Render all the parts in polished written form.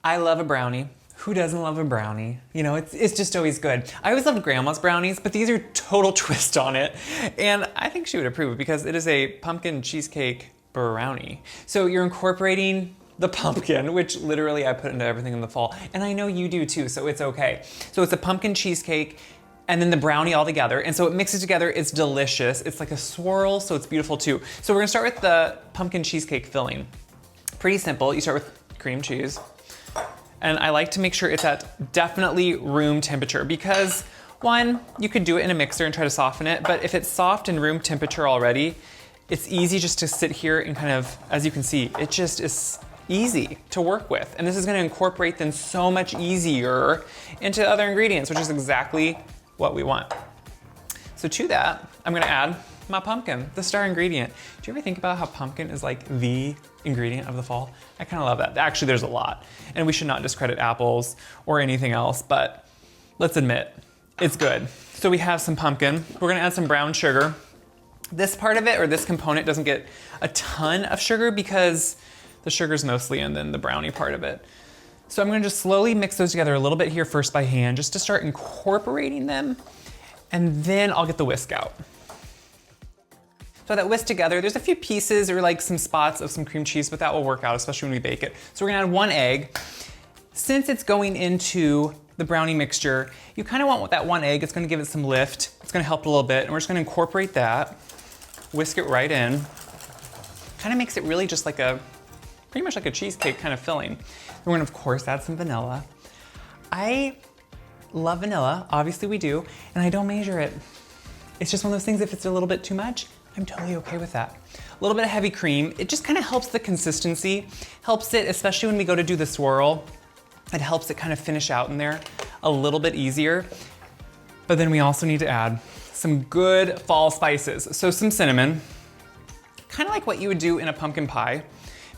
I love a brownie. Who doesn't love a brownie? You know, it's just always good. I always loved grandma's brownies, but these are total twist on it. And I think she would approve it because it is a pumpkin cheesecake brownie. So you're incorporating the pumpkin, which literally I put into everything in the fall. And I know you do too, so it's okay. So it's a pumpkin cheesecake and then the brownie all together. And so it mixes together, it's delicious. It's like a swirl, so it's beautiful too. So we're gonna start with the pumpkin cheesecake filling. Pretty simple, you start with cream cheese. And I like to make sure it's at definitely room temperature because one, you could do it in a mixer and try to soften it, but if it's soft and room temperature already, it's easy just to sit here and kind of, as you can see, it just is easy to work with. And this is gonna incorporate then so much easier into other ingredients, which is exactly what we want. So to that, I'm gonna add my pumpkin, the star ingredient. Do you ever think about how pumpkin is like the ingredient of the fall? I kind of love that. Actually, there's a lot. And we should not discredit apples or anything else, but let's admit, it's good. So we have some pumpkin. We're gonna add some brown sugar. This part of it, or this component, doesn't get a ton of sugar because the sugar's mostly in then the brownie part of it. So I'm gonna just slowly mix those together a little bit here first by hand, just to start incorporating them, and then I'll get the whisk out. So that whisk together, there's a few pieces or like some spots of some cream cheese, but that will work out, especially when we bake it. So we're gonna add 1 egg. Since it's going into the brownie mixture, you kind of want that 1 egg. It's gonna give it some lift. It's gonna help a little bit, and we're just gonna incorporate that, whisk it right in. Kind of makes it really just like pretty much like a cheesecake kind of filling. We're gonna, of course, add some vanilla. I love vanilla, obviously we do, and I don't measure it. It's just one of those things, if it's a little bit too much, I'm totally okay with that. A little bit of heavy cream, it just kind of helps the consistency, helps it, especially when we go to do the swirl, it helps it kind of finish out in there a little bit easier. But then we also need to add some good fall spices. So some cinnamon, kind of like what you would do in a pumpkin pie,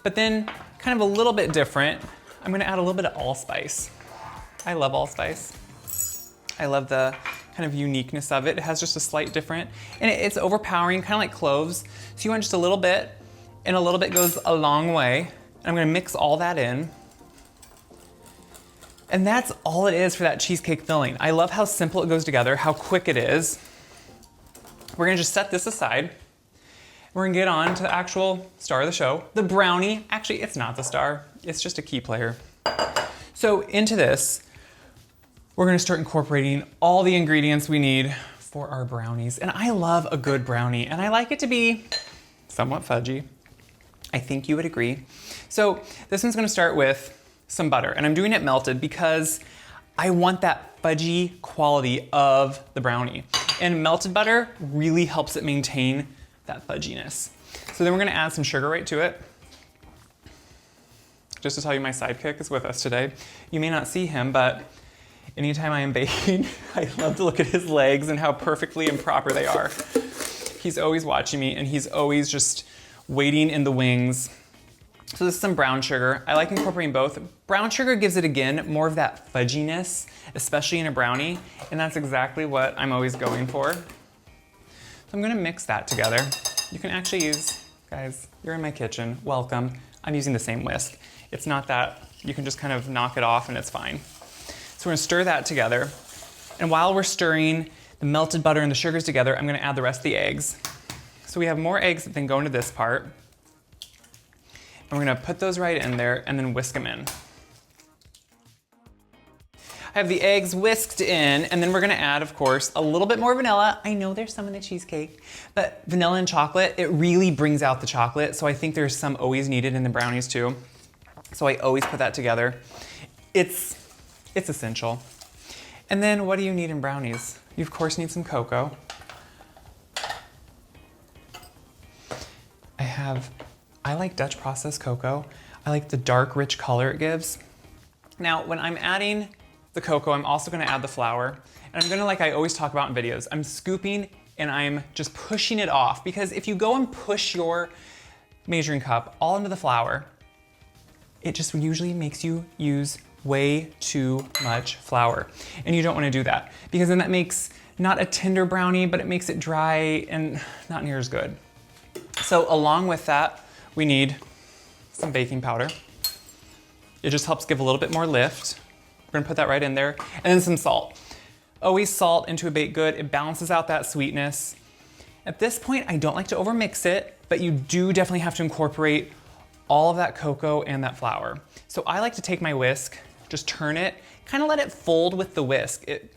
but then kind of a little bit different. I'm gonna add a little bit of allspice. I love allspice. I love the kind of uniqueness of it. It has just a slight different, and it's overpowering, kind of like cloves. So you want just a little bit, and a little bit goes a long way. And I'm gonna mix all that in. And that's all it is for that cheesecake filling. I love how simple it goes together, how quick it is. We're gonna just set this aside. We're gonna get on to the actual star of the show, the brownie. Actually, it's not the star, it's just a key player. So into this, we're gonna start incorporating all the ingredients we need for our brownies. And I love a good brownie, and I like it to be somewhat fudgy. I think you would agree. So this one's gonna start with some butter, and I'm doing it melted because I want that fudgy quality of the brownie. And melted butter really helps it maintain that fudginess. So then we're gonna add some sugar right to it. Just to tell you, my sidekick is with us today. You may not see him, but anytime I am baking, I love to look at his legs and how perfectly and proper they are. He's always watching me, and he's always just waiting in the wings. So this is some brown sugar. I like incorporating both. Brown sugar gives it, again, more of that fudginess, especially in a brownie, and that's exactly what I'm always going for. So I'm gonna mix that together. You can actually use, guys, you're in my kitchen, welcome. I'm using the same whisk. It's not that, you can just kind of knock it off and it's fine. So we're gonna stir that together. And while we're stirring the melted butter and the sugars together, I'm gonna add the rest of the eggs. So we have more eggs that then go into this part. And we're gonna put those right in there and then whisk them in. I have the eggs whisked in, and then we're gonna add, of course, a little bit more vanilla. I know there's some in the cheesecake, but vanilla and chocolate, it really brings out the chocolate. So I think there's some always needed in the brownies too. So I always put that together. It's essential. And then what do you need in brownies? You of course need some cocoa. I like Dutch processed cocoa. I like the dark, rich color it gives. Now, when I'm adding the cocoa, I'm also gonna add the flour. And I'm gonna, like I always talk about in videos, I'm scooping and I'm just pushing it off, because if you go and push your measuring cup all into the flour, it just usually makes you use way too much flour. And you don't wanna do that, because then that makes not a tender brownie, but it makes it dry and not near as good. So along with that, we need some baking powder. It just helps give a little bit more lift. We're gonna put that right in there. And then some salt. Always salt into a baked good. It balances out that sweetness. At this point, I don't like to overmix it, but you do definitely have to incorporate all of that cocoa and that flour. So I like to take my whisk, just turn it, kind of let it fold with the whisk. It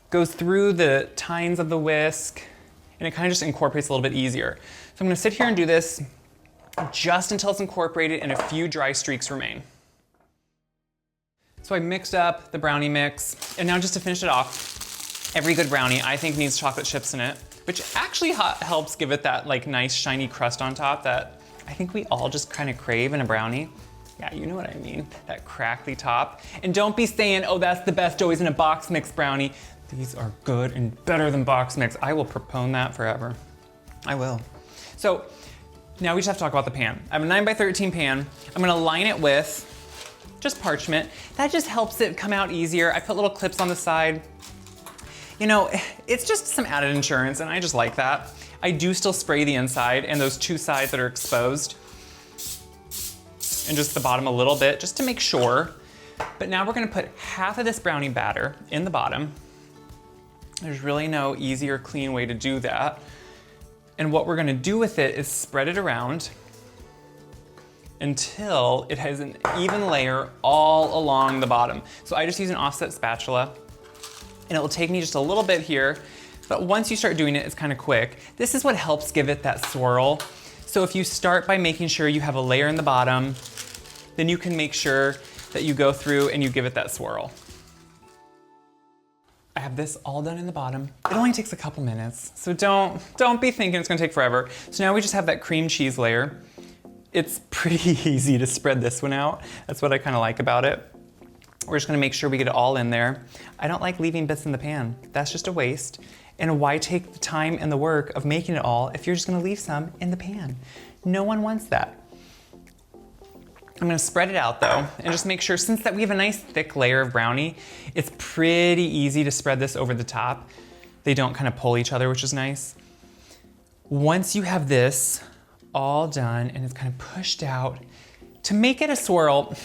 goes through the tines of the whisk, and it kind of just incorporates a little bit easier. So I'm gonna sit here and do this just until it's incorporated and a few dry streaks remain. So I mixed up the brownie mix, and now just to finish it off, every good brownie I think needs chocolate chips in it, which actually helps give it that like nice shiny crust on top that I think we all just kind of crave in a brownie. Yeah, you know what I mean, that crackly top. And don't be saying, oh, that's the best always in a box mix brownie. These are good and better than box mix. I will propone that forever. I will. So now we just have to talk about the pan. I have a 9x13 pan. I'm gonna line it with just parchment. That just helps it come out easier. I put little clips on the side. You know, it's just some added insurance, and I just like that. I do still spray the inside and those two sides that are exposed, and just the bottom a little bit, just to make sure. But now we're gonna put half of this brownie batter in the bottom. There's really no easy or clean way to do that. And what we're gonna do with it is spread it around until it has an even layer all along the bottom. So I just use an offset spatula, and it will take me just a little bit here, but once you start doing it, it's kind of quick. This is what helps give it that swirl. So if you start by making sure you have a layer in the bottom, then you can make sure that you go through and you give it that swirl. I have this all done in the bottom. It only takes a couple minutes, so don't be thinking it's gonna take forever. So now we just have that cream cheese layer. It's pretty easy to spread this one out. That's what I kind of like about it. We're just gonna make sure we get it all in there. I don't like leaving bits in the pan. That's just a waste. And why take the time and the work of making it all if you're just gonna leave some in the pan? No one wants that. I'm gonna spread it out though, and just make sure, since that we have a nice thick layer of brownie, it's pretty easy to spread this over the top. They don't kind of pull each other, which is nice. Once you have this all done and it's kind of pushed out, to make it a swirl,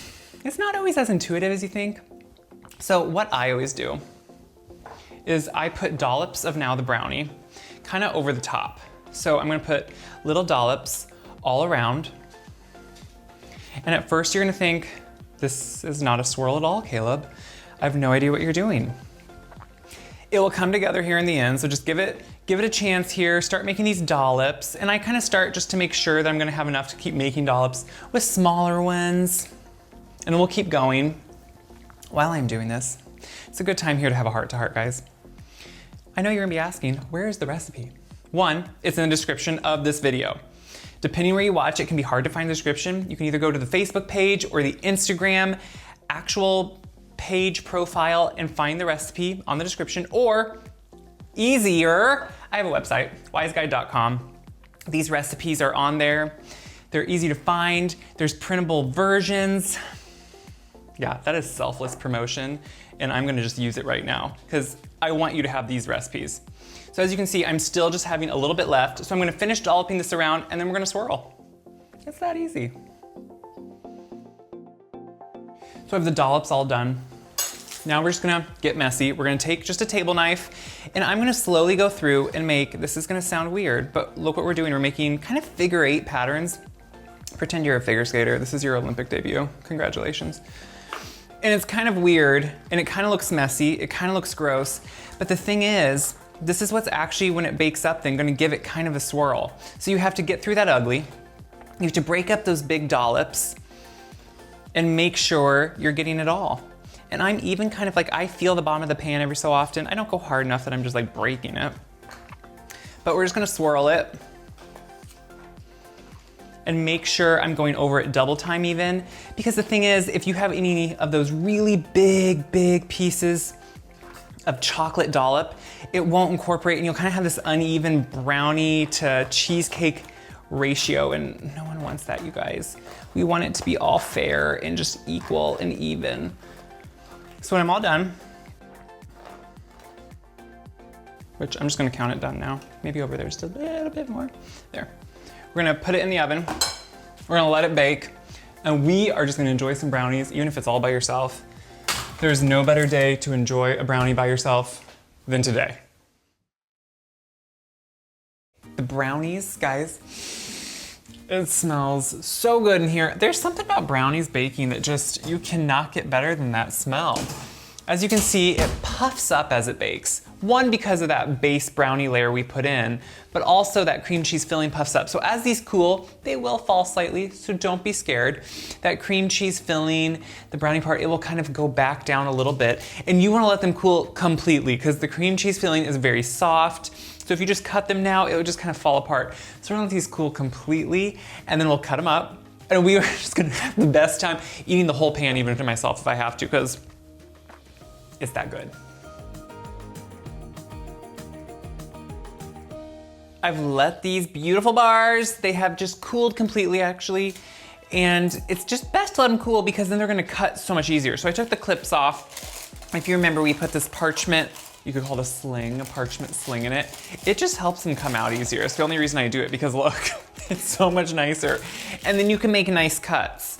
it's not always as intuitive as you think. So what I always do is I put dollops of now the brownie kind of over the top. So I'm gonna put little dollops all around. And at first you're gonna think, this is not a swirl at all, Caleb. I have no idea what you're doing. It will come together here in the end, so just give it a chance here, start making these dollops. And I kind of start just to make sure that I'm gonna have enough to keep making dollops with smaller ones. And then we'll keep going while I'm doing this. It's a good time here to have a heart-to-heart, guys. I know you're gonna be asking, where is the recipe? One, it's in the description of this video. Depending where you watch, it can be hard to find the description. You can either go to the Facebook page or the Instagram actual page profile and find the recipe on the description, or easier, I have a website, wiseguide.com. These recipes are on there. They're easy to find. There's printable versions. Yeah, that is selfless promotion, and I'm gonna just use it right now because I want you to have these recipes. So as you can see, I'm still just having a little bit left, so I'm gonna finish dolloping this around and then we're gonna swirl. It's that easy. So I have the dollops all done. Now we're just gonna get messy. We're gonna take just a table knife and I'm gonna slowly go through and make, this is gonna sound weird, but look what we're doing. We're making kind of figure 8 patterns. Pretend you're a figure skater. This is your Olympic debut. Congratulations. And it's kind of weird and it kind of looks messy. It kind of looks gross. But the thing is, this is what's actually, when it bakes up, then gonna give it kind of a swirl. So you have to get through that ugly. You have to break up those big dollops and make sure you're getting it all. And I'm even kind of like, I feel the bottom of the pan every so often. I don't go hard enough that I'm just like breaking it. But we're just gonna swirl it and make sure I'm going over it double time even. Because the thing is, if you have any of those really big pieces of chocolate dollop, it won't incorporate and you'll kind of have this uneven brownie to cheesecake ratio, and no one wants that, you guys. We want it to be all fair and just equal and even. So when I'm all done, which I'm just gonna count it done now, maybe over there just a little bit more, there. We're gonna put it in the oven. We're gonna let it bake. And we are just gonna enjoy some brownies, even if it's all by yourself. There's no better day to enjoy a brownie by yourself than today. The brownies, guys, it smells so good in here. There's something about brownies baking that just, you cannot get better than that smell. As you can see, it puffs up as it bakes. One, because of that base brownie layer we put in, but also that cream cheese filling puffs up. So as these cool, they will fall slightly, so don't be scared. That cream cheese filling, the brownie part, it will kind of go back down a little bit, and you wanna let them cool completely because the cream cheese filling is very soft. So if you just cut them now, it would just kind of fall apart. So we're gonna let these cool completely, and then we'll cut them up. And we are just gonna have the best time eating the whole pan, even to myself if I have to, because it's that good. I've let these beautiful bars, they have just cooled completely actually, and it's just best to let them cool because then they're gonna cut so much easier. So I took the clips off. If you remember, we put this parchment, you could call it a sling, a parchment sling in it. It just helps them come out easier. It's the only reason I do it because look, it's so much nicer. And then you can make nice cuts.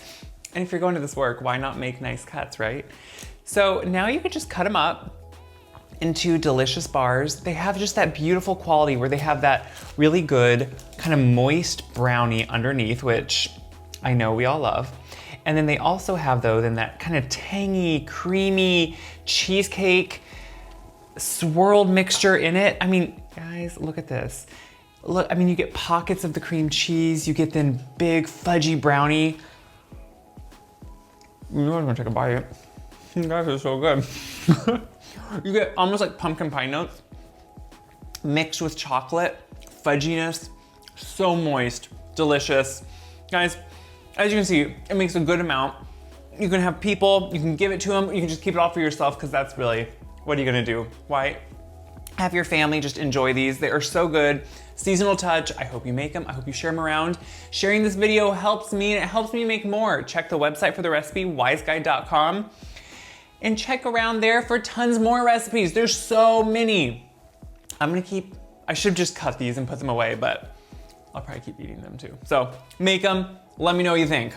And if you're going to this work, why not make nice cuts, right? So now you could just cut them up into delicious bars. They have just that beautiful quality where they have that really good kind of moist brownie underneath, which I know we all love. And then they also have though, then that kind of tangy, creamy cheesecake swirled mixture in it. I mean, guys, look at this. Look, I mean, you get pockets of the cream cheese, you get then big fudgy brownie. You know I'm gonna take a bite. You guys are so good. You get almost like pumpkin pie notes mixed with chocolate, fudginess, so moist, delicious. Guys, as you can see, it makes a good amount. You can have people, you can give it to them, you can just keep it all for yourself because that's really, what are you gonna do? Why? Have your family just enjoy these. They are so good. Seasonal touch. I hope you make them. I hope you share them around. Sharing this video helps me and it helps me make more. Check the website for the recipe, wiseguide.com. And check around there for tons more recipes. There's so many. I should just cut these and put them away, but I'll probably keep eating them too. So make them, let me know what you think.